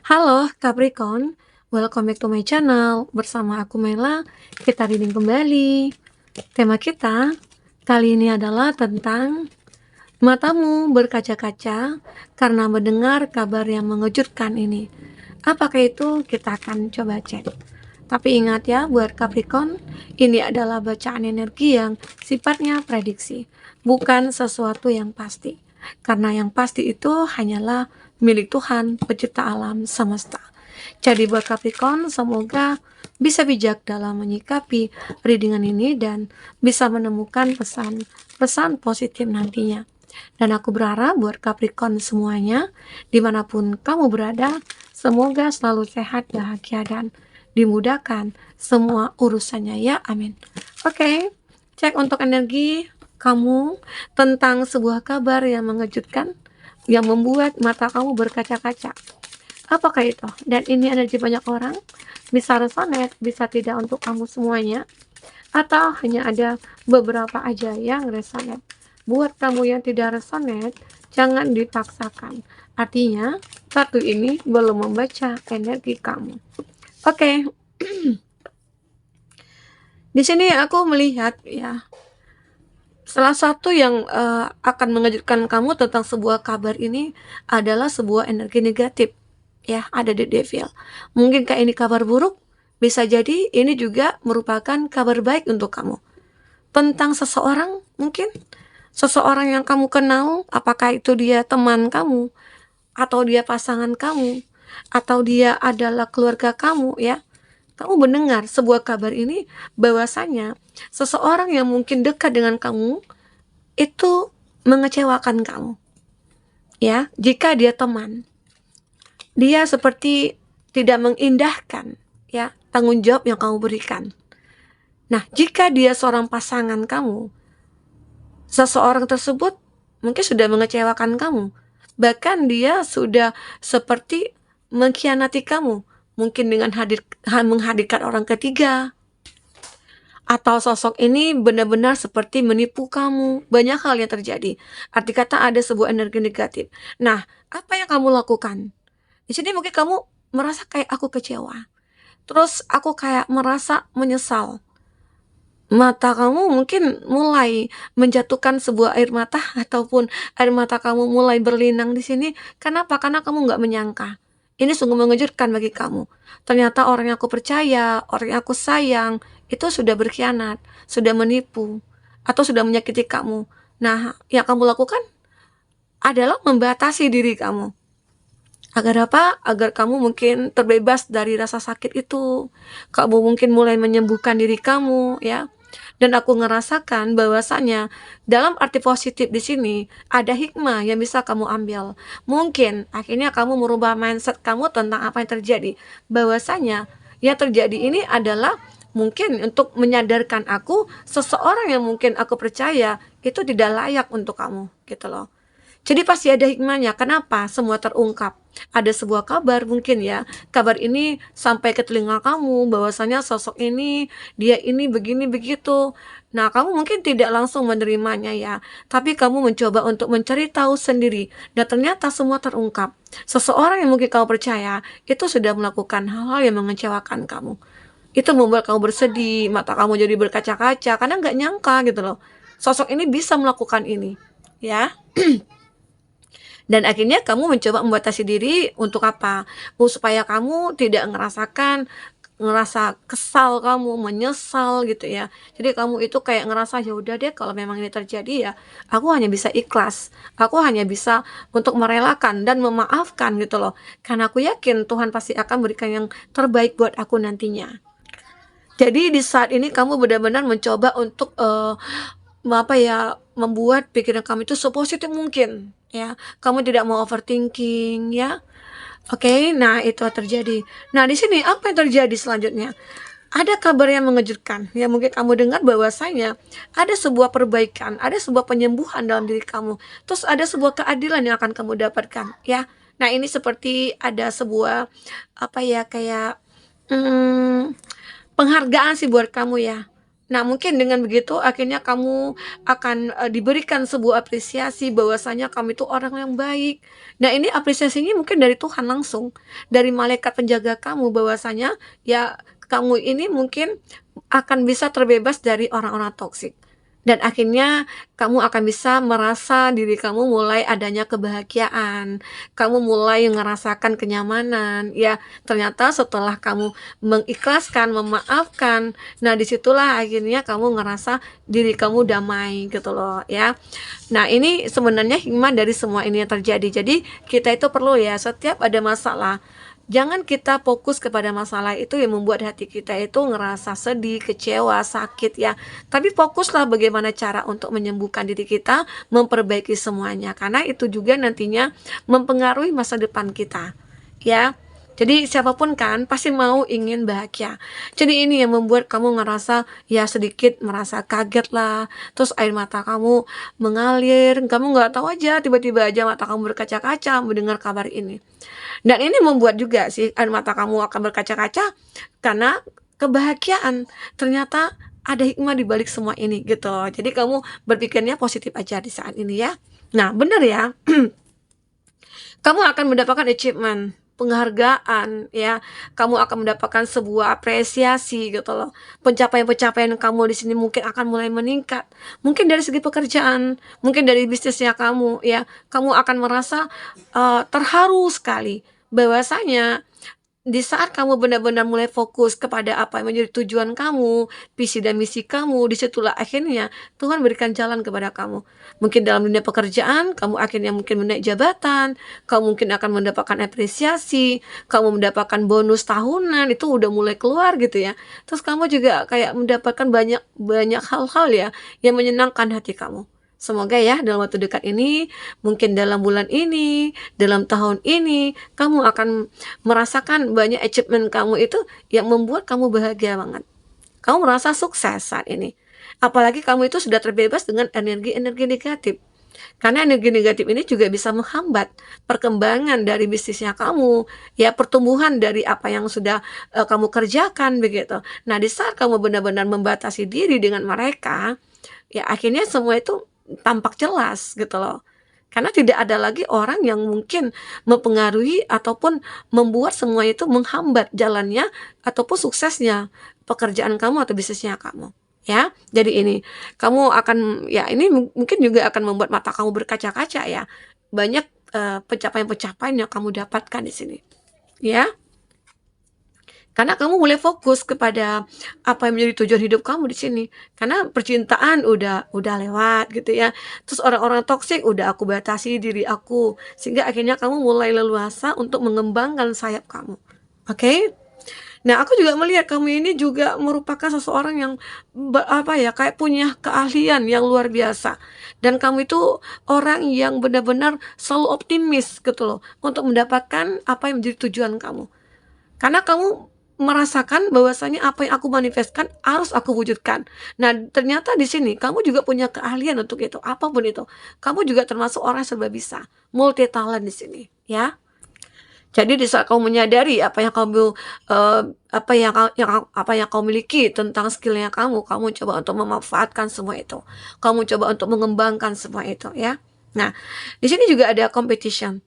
Halo Capricorn, welcome back to my channel. Bersama aku Mela, kita reading kembali. Tema kita kali ini adalah tentang matamu berkaca-kaca karena mendengar kabar yang mengejutkan ini. Apakah itu? Kita akan coba cek. Tapi ingat ya, buat Capricorn, ini adalah bacaan energi yang sifatnya prediksi, bukan sesuatu yang pasti. Karena yang pasti itu hanyalah milik Tuhan, pencipta alam semesta. Jadi buat Capricorn, semoga bisa bijak dalam menyikapi readingan ini dan bisa menemukan pesan-pesan positif nantinya. Dan aku berharap buat Capricorn semuanya, dimanapun kamu berada, semoga selalu sehat, bahagia, dan dimudahkan semua urusannya ya, amin. Oke, cek untuk energi kamu tentang sebuah kabar yang mengejutkan, yang membuat mata kamu berkaca-kaca. Apakah itu? Dan ini energi banyak orang, bisa resonate, bisa tidak untuk kamu semuanya, atau hanya ada beberapa aja yang resonate. Buat kamu yang tidak resonate, jangan dipaksakan. Artinya, kartu ini belum membaca energi kamu. Oke. Di sini aku melihat ya, salah satu yang akan mengejutkan kamu tentang sebuah kabar ini adalah sebuah energi negatif. Ya, ada the devil. Mungkinkah ini kabar buruk? Bisa jadi ini juga merupakan kabar baik untuk kamu. Tentang seseorang, mungkin seseorang yang kamu kenal, apakah itu dia teman kamu, atau dia pasangan kamu, atau dia adalah keluarga kamu ya. Kamu mendengar sebuah kabar ini bahwasanya seseorang yang mungkin dekat dengan kamu itu mengecewakan kamu. Ya, jika dia teman, dia seperti tidak mengindahkan ya tanggung jawab yang kamu berikan. Nah, jika dia seorang pasangan kamu, seseorang tersebut mungkin sudah mengecewakan kamu. Bahkan dia sudah seperti mengkhianati kamu, mungkin dengan menghadirkan orang ketiga, atau sosok ini benar-benar seperti menipu kamu. Banyak hal yang terjadi. Arti kata ada sebuah energi negatif. Nah, apa yang kamu lakukan? Di sini mungkin kamu merasa kayak aku kecewa. Terus aku kayak merasa menyesal. Mata kamu mungkin mulai menjatuhkan sebuah air mata ataupun air mata kamu mulai berlinang di sini. Kenapa? Karena kamu nggak menyangka. Ini sungguh mengejutkan bagi kamu. Ternyata orang yang aku percaya, orang yang aku sayang, itu sudah berkhianat, sudah menipu, atau sudah menyakiti kamu. Nah, yang kamu lakukan adalah membatasi diri kamu. Agar apa? Agar kamu mungkin terbebas dari rasa sakit itu. Kamu mungkin mulai menyembuhkan diri kamu, ya. Dan aku ngerasakan bahwasanya dalam arti positif di sini ada hikmah yang bisa kamu ambil. Mungkin akhirnya kamu merubah mindset kamu tentang apa yang terjadi. Bahwasanya yang terjadi ini adalah mungkin untuk menyadarkan aku seseorang yang mungkin aku percaya itu tidak layak untuk kamu, gitu loh. Jadi pasti ada hikmahnya. Kenapa semua terungkap? Ada sebuah kabar mungkin ya. Kabar ini sampai ke telinga kamu bahwasanya sosok ini, dia ini begini begitu. Nah, kamu mungkin tidak langsung menerimanya ya, tapi kamu mencoba untuk mencari tahu sendiri dan ternyata semua terungkap. Seseorang yang mungkin kamu percaya itu sudah melakukan hal-hal yang mengecewakan kamu. Itu membuat kamu bersedih, mata kamu jadi berkaca-kaca karena nggak nyangka gitu loh. Sosok ini bisa melakukan ini, ya. Dan akhirnya kamu mencoba membatasi diri untuk apa? Supaya kamu tidak ngerasa kesal, kamu menyesal gitu ya. Jadi kamu itu kayak ngerasa ya udah deh kalau memang ini terjadi ya, aku hanya bisa ikhlas. Aku hanya bisa untuk merelakan dan memaafkan gitu loh. Karena aku yakin Tuhan pasti akan berikan yang terbaik buat aku nantinya. Jadi di saat ini kamu benar-benar mencoba untuk membuat pikiran kamu itu sepositif mungkin ya. Kamu tidak mau overthinking ya. Oke, nah itu terjadi. Nah, di sini apa yang terjadi selanjutnya? Ada kabar yang mengejutkan. Ya mungkin kamu dengar bahwasanya ada sebuah perbaikan, ada sebuah penyembuhan dalam diri kamu. Terus ada sebuah keadilan yang akan kamu dapatkan ya. Nah, ini seperti ada sebuah kayak penghargaan sih buat kamu ya. Nah, mungkin dengan begitu akhirnya kamu akan, diberikan sebuah apresiasi bahwasanya kamu itu orang yang baik. Nah, ini apresiasinya mungkin dari Tuhan langsung, dari malaikat penjaga kamu bahwasanya, ya kamu ini mungkin akan bisa terbebas dari orang-orang toksik. Dan akhirnya kamu akan bisa merasa diri kamu mulai adanya kebahagiaan, kamu mulai ngerasakan kenyamanan, ya ternyata setelah kamu mengikhlaskan, memaafkan, nah disitulah akhirnya kamu ngerasa diri kamu damai gitu loh ya. Nah ini sebenarnya hikmah dari semua ini yang terjadi. Jadi kita itu perlu ya setiap ada masalah, jangan kita fokus kepada masalah itu yang membuat hati kita itu ngerasa sedih, kecewa, sakit ya. Tapi fokuslah bagaimana cara untuk menyembuhkan diri kita, memperbaiki semuanya. Karena itu juga nantinya mempengaruhi masa depan kita. Ya. Jadi siapapun kan pasti mau ingin bahagia. Jadi ini yang membuat kamu ngerasa ya sedikit merasa kaget lah. Terus air mata kamu mengalir. Kamu nggak tahu aja tiba-tiba aja mata kamu berkaca-kaca mendengar kabar ini. Dan ini membuat juga sih air mata kamu akan berkaca-kaca karena kebahagiaan. Ternyata ada hikmah di balik semua ini gitu. Jadi kamu berpikirnya positif aja di saat ini ya. Nah, benar ya. Kamu akan mendapatkan achievement, penghargaan ya. Kamu akan mendapatkan sebuah apresiasi gitu loh. Pencapaian-pencapaian kamu di sini mungkin akan mulai meningkat. Mungkin dari segi pekerjaan, mungkin dari bisnisnya kamu ya. Kamu akan merasa terharu sekali bahwasanya di saat kamu benar-benar mulai fokus kepada apa yang menjadi tujuan kamu, visi dan misi kamu, disitulah akhirnya Tuhan berikan jalan kepada kamu. Mungkin dalam dunia pekerjaan, kamu akhirnya mungkin menaik jabatan, kamu mungkin akan mendapatkan apresiasi, kamu mendapatkan bonus tahunan, itu udah mulai keluar gitu ya. Terus kamu juga kayak mendapatkan banyak banyak hal-hal ya yang menyenangkan hati kamu. Semoga ya dalam waktu dekat ini, mungkin dalam bulan ini, dalam tahun ini, kamu akan merasakan banyak achievement kamu itu yang membuat kamu bahagia banget. Kamu merasa sukses saat ini. Apalagi kamu itu sudah terbebas dengan energi-energi negatif. Karena energi negatif ini juga bisa menghambat perkembangan dari bisnisnya kamu, ya pertumbuhan dari apa yang sudah kamu kerjakan begitu. Nah, di saat kamu benar-benar membatasi diri dengan mereka, ya akhirnya semua itu tampak jelas gitu loh. Karena tidak ada lagi orang yang mungkin mempengaruhi ataupun membuat semua itu menghambat jalannya ataupun suksesnya pekerjaan kamu atau bisnisnya kamu. Ya, jadi ini kamu akan ya ini mungkin juga akan membuat mata kamu berkaca-kaca ya. Banyak pencapaian-pencapaian yang kamu dapatkan di sini. Ya. Karena kamu mulai fokus kepada apa yang menjadi tujuan hidup kamu di sini. Karena percintaan udah lewat gitu ya. Terus orang-orang toksik udah aku batasi diri aku. Sehingga akhirnya kamu mulai leluasa untuk mengembangkan sayap kamu. Oke? Nah, aku juga melihat kamu ini juga merupakan seseorang yang apa ya, kayak punya keahlian yang luar biasa. Dan kamu itu orang yang benar-benar selalu optimis gitu loh untuk mendapatkan apa yang menjadi tujuan kamu. Karena kamu merasakan bahwasanya apa yang aku manifestkan harus aku wujudkan. Nah, ternyata di sini kamu juga punya keahlian untuk itu, apapun itu. Kamu juga termasuk orang yang serba bisa, multi talent di sini, ya. Jadi di saat kamu menyadari apa yang kamu apa yang kamu miliki tentang skill-nya kamu coba untuk memanfaatkan semua itu. Kamu coba untuk mengembangkan semua itu, ya. Nah, di sini juga ada competition.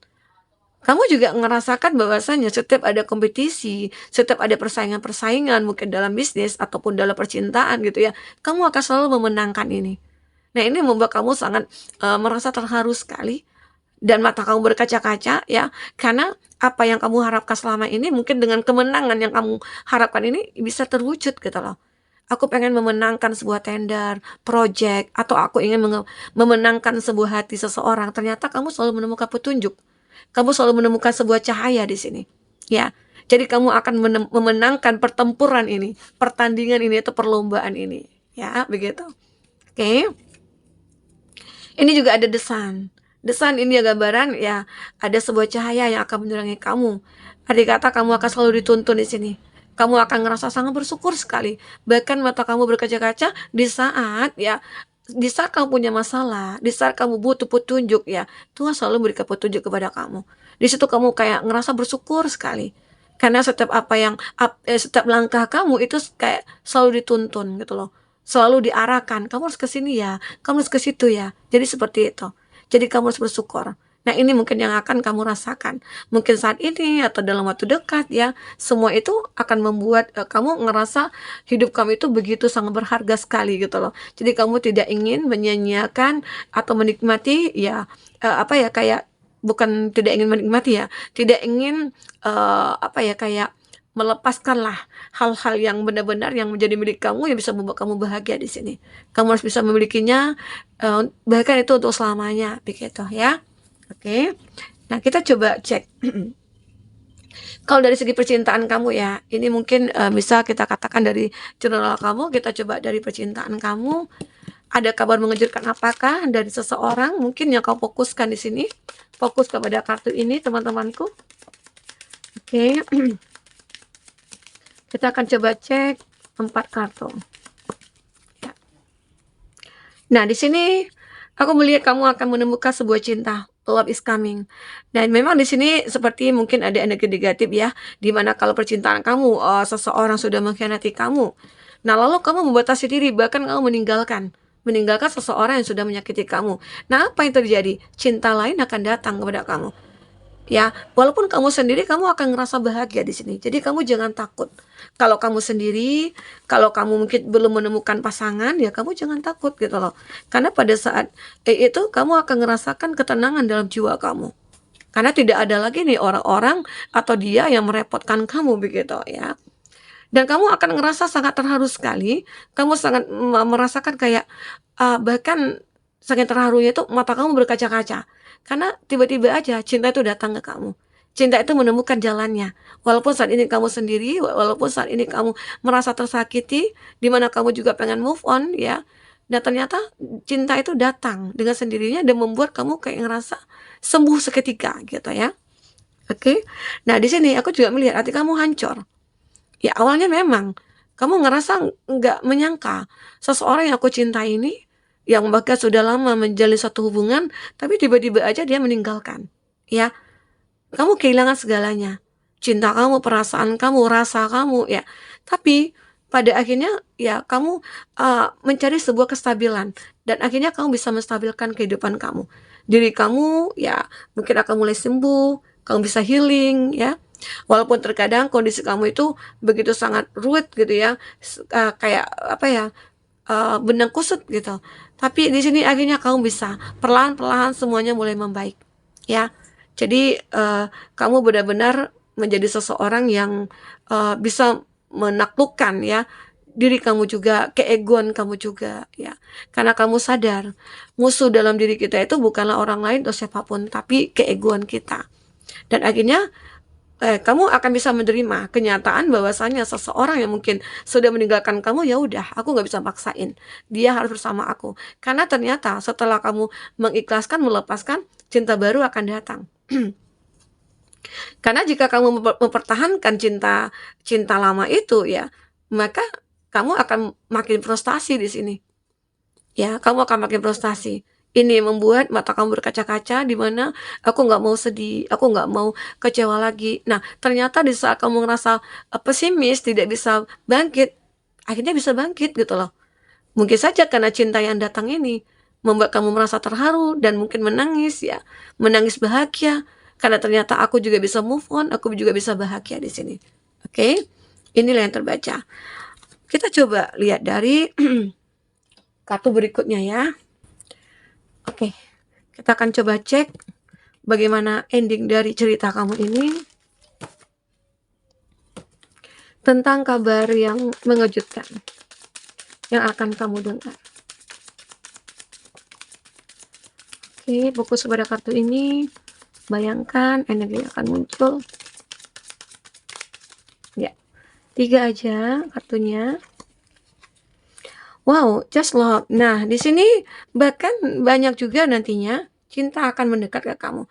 Kamu juga ngerasakan bahwasanya setiap ada kompetisi, setiap ada persaingan-persaingan mungkin dalam bisnis ataupun dalam percintaan gitu ya, kamu akan selalu memenangkan ini. Nah, ini membuat kamu sangat, merasa terharu sekali dan mata kamu berkaca-kaca ya, karena apa yang kamu harapkan selama ini mungkin dengan kemenangan yang kamu harapkan ini bisa terwujud gitu loh. Aku pengen memenangkan sebuah tender, project, atau aku ingin memenangkan sebuah hati seseorang, ternyata kamu selalu menemukan petunjuk. Kamu selalu menemukan sebuah cahaya di sini, ya. Jadi kamu akan memenangkan pertempuran ini, pertandingan ini atau perlombaan ini, ya, begitu. Oke. Ini juga ada desan. Desan ini ya gambaran ya, ada sebuah cahaya yang akan menerangi kamu. Arti kata kamu akan selalu dituntun di sini. Kamu akan ngerasa sangat bersyukur sekali. Bahkan mata kamu berkaca-kaca di saat kamu punya masalah, di saat kamu butuh petunjuk ya, Tuhan selalu memberikan petunjuk kepada kamu. Di situ kamu kayak ngerasa bersyukur sekali. Karena setiap langkah kamu itu kayak selalu dituntun gitu loh. selalu diarahkan, "Kamu harus ke sini ya, kamu harus ke situ ya." Jadi seperti itu. Jadi kamu harus bersyukur. Nah, ini mungkin yang akan kamu rasakan. Mungkin saat ini atau dalam waktu dekat ya, semua itu akan membuat, kamu ngerasa hidup kamu itu begitu sangat berharga sekali gitu loh. Jadi kamu tidak ingin menyia-nyiakan atau menikmati ya, apa ya, kayak bukan tidak ingin menikmati ya, tidak ingin, apa ya, kayak melepaskanlah hal-hal yang benar-benar yang menjadi milik kamu yang bisa membuat kamu bahagia di sini. Kamu harus bisa memilikinya, bahkan itu untuk selamanya, begitu ya. Oke. Nah, kita coba cek. Kalau dari segi percintaan kamu ya, ini mungkin, bisa kita katakan dari jurnal kamu, kita coba dari percintaan kamu, ada kabar mengejutkan apakah dari seseorang mungkin yang kau fokuskan di sini? Fokus kepada kartu ini teman-temanku. Oke. Kita akan coba cek 4 kartu. Ya. Nah, di sini aku melihat kamu akan menemukan sebuah cinta. Love is coming. Dan memang di sini seperti mungkin ada energi negatif ya, di mana kalau percintaan kamu, seseorang sudah mengkhianati kamu. Nah, lalu kamu membatasi diri, bahkan kamu meninggalkan seseorang yang sudah menyakiti kamu. Nah, apa yang terjadi? Cinta lain akan datang kepada kamu. Ya, walaupun kamu sendiri kamu akan ngerasa bahagia di sini. Jadi kamu jangan takut. Kalau kamu sendiri, kalau kamu mungkin belum menemukan pasangan, ya kamu jangan takut gitu loh. Karena pada saat itu kamu akan ngerasakan ketenangan dalam jiwa kamu. Karena tidak ada lagi nih orang-orang atau dia yang merepotkan kamu begitu ya. Dan kamu akan ngerasa sangat terharu sekali. Kamu sangat merasakan kayak bahkan saking terharunya itu mata kamu berkaca-kaca. Karena tiba-tiba aja cinta itu datang ke kamu. Cinta itu menemukan jalannya. Walaupun saat ini kamu sendiri, walaupun saat ini kamu merasa tersakiti, di mana kamu juga pengen move on ya. Dan ternyata cinta itu datang dengan sendirinya dan membuat kamu kayak ngerasa sembuh seketika gitu ya. Oke. Nah, di sini aku juga melihat hati kamu hancur. Ya awalnya memang kamu ngerasa nggak menyangka seseorang yang aku cintai ini, yang bahkan sudah lama menjalin satu hubungan, tapi tiba-tiba aja dia meninggalkan, ya. Kamu kehilangan segalanya, cinta kamu, perasaan kamu, rasa kamu, ya. Tapi pada akhirnya ya kamu, mencari sebuah kestabilan dan akhirnya kamu bisa menstabilkan kehidupan kamu. Diri kamu ya mungkin akan mulai sembuh, kamu bisa healing ya. Walaupun terkadang kondisi kamu itu begitu sangat ruwet gitu ya, kayak apa ya, benang kusut gitu. Tapi di sini akhirnya kamu bisa perlahan-perlahan semuanya mulai membaik, ya. Jadi, kamu benar-benar menjadi seseorang yang, bisa menaklukkan ya, diri kamu juga, keegoan kamu juga, ya. Karena kamu sadar, musuh dalam diri kita itu bukanlah orang lain atau siapapun, tapi keegoan kita. Dan akhirnya kamu akan bisa menerima kenyataan bahwasanya seseorang yang mungkin sudah meninggalkan kamu, ya udah, aku nggak bisa paksain, dia harus bersama aku. Karena ternyata setelah kamu mengikhlaskan, melepaskan, cinta baru akan datang. Karena jika kamu mempertahankan cinta cinta lama itu ya, maka kamu akan makin frustasi di sini. Ya, kamu akan makin frustasi. Ini membuat mata kamu berkaca-kaca di mana aku nggak mau sedih, aku nggak mau kecewa lagi. Nah, ternyata di saat kamu ngerasa pesimis, tidak bisa bangkit, akhirnya bisa bangkit gitu loh. Mungkin saja karena cinta yang datang ini membuat kamu merasa terharu dan mungkin menangis ya, menangis bahagia karena ternyata aku juga bisa move on, aku juga bisa bahagia di sini. Oke? Inilah yang terbaca. Kita coba lihat dari kartu berikutnya ya. Oke, kita akan coba cek bagaimana ending dari cerita kamu ini tentang kabar yang mengejutkan yang akan kamu dengar. Oke, fokus pada kartu ini. Bayangkan energi akan muncul. Ya, 3 aja kartunya. Wow, just love. Nah, di sini bahkan banyak juga nantinya cinta akan mendekat ke kamu.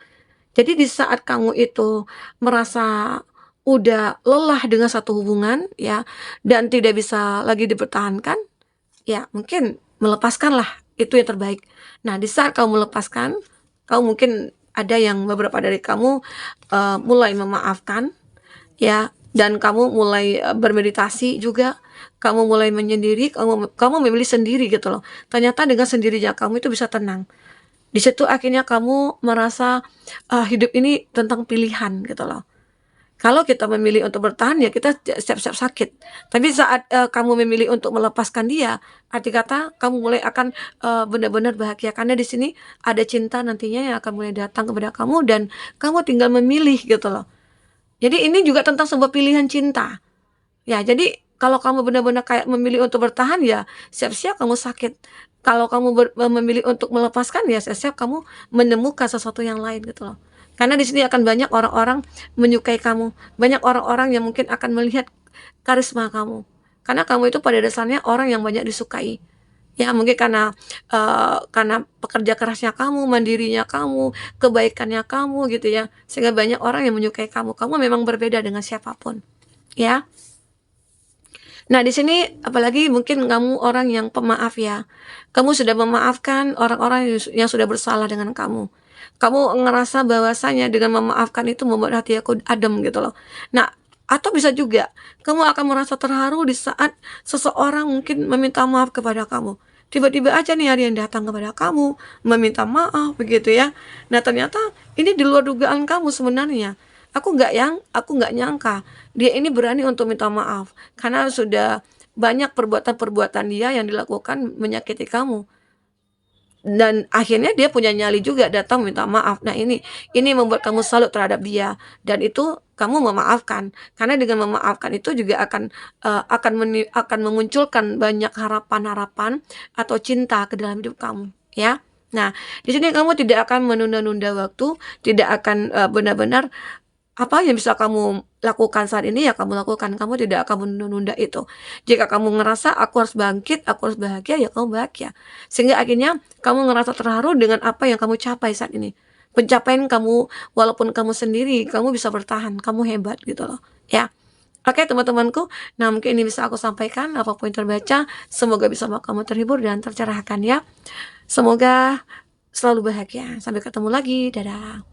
Jadi di saat kamu itu merasa udah lelah dengan satu hubungan ya dan tidak bisa lagi dipertahankan, ya mungkin melepaskanlah itu yang terbaik. Nah, di saat kamu melepaskan, kamu mungkin ada yang beberapa dari kamu mulai memaafkan ya dan kamu mulai, bermeditasi juga, kamu mulai menyendiri, kamu kamu memilih sendiri gitu loh. Ternyata dengan sendirinya kamu itu bisa tenang. Di situ akhirnya kamu merasa, hidup ini tentang pilihan gitu loh. Kalau kita memilih untuk bertahan ya kita siap-siap sakit. Tapi saat, kamu memilih untuk melepaskan dia, arti kata kamu mulai akan, benar-benar bahagia karena di sini ada cinta nantinya yang akan mulai datang kepada kamu dan kamu tinggal memilih gitu loh. Jadi ini juga tentang sebuah pilihan cinta. Ya, jadi kalau kamu benar-benar kayak memilih untuk bertahan ya siap-siap kamu sakit. Kalau kamu memilih untuk melepaskan ya siap-siap kamu menemukan sesuatu yang lain gitu loh. Karena di sini akan banyak orang-orang menyukai kamu, banyak orang-orang yang mungkin akan melihat karisma kamu. Karena kamu itu pada dasarnya orang yang banyak disukai. Ya mungkin karena pekerja kerasnya kamu, mandirinya kamu, kebaikannya kamu gitu ya, sehingga banyak orang yang menyukai kamu. Kamu memang berbeda dengan siapapun, ya. Nah, di sini apalagi mungkin kamu orang yang pemaaf ya. Kamu sudah memaafkan orang-orang yang sudah bersalah dengan kamu. Kamu ngerasa bahwasanya dengan memaafkan itu membuat hati aku adem gitu loh. Nah, atau bisa juga kamu akan merasa terharu di saat seseorang mungkin meminta maaf kepada kamu. Tiba-tiba aja nih ada yang datang kepada kamu, meminta maaf begitu ya. Nah, ternyata ini di luar dugaan kamu sebenarnya. Aku nggak nyangka dia ini berani untuk minta maaf karena sudah banyak perbuatan-perbuatan dia yang dilakukan menyakiti kamu. Dan akhirnya dia punya nyali juga datang minta maaf. Nah ini membuat kamu salut terhadap dia dan itu kamu memaafkan. Karena dengan memaafkan itu juga akan memunculkan banyak harapan-harapan atau cinta ke dalam hidup kamu, ya. Nah, di sini kamu tidak akan menunda-nunda waktu, tidak akan, benar-benar apa yang bisa kamu lakukan saat ini ya kamu lakukan, kamu tidak akan menunda-nunda itu. Jika kamu ngerasa, "Aku harus bangkit, aku harus bahagia," ya kamu bahagia. Sehingga akhirnya kamu ngerasa terharu dengan apa yang kamu capai saat ini. Pencapaian kamu, walaupun kamu sendiri, kamu bisa bertahan, kamu hebat gitu loh, ya. Oke teman-temanku, nah mungkin ini bisa aku sampaikan, apa poin terbaca, semoga bisa membuat kamu terhibur dan tercerahkan ya. Semoga selalu bahagia. Sampai ketemu lagi, dadah.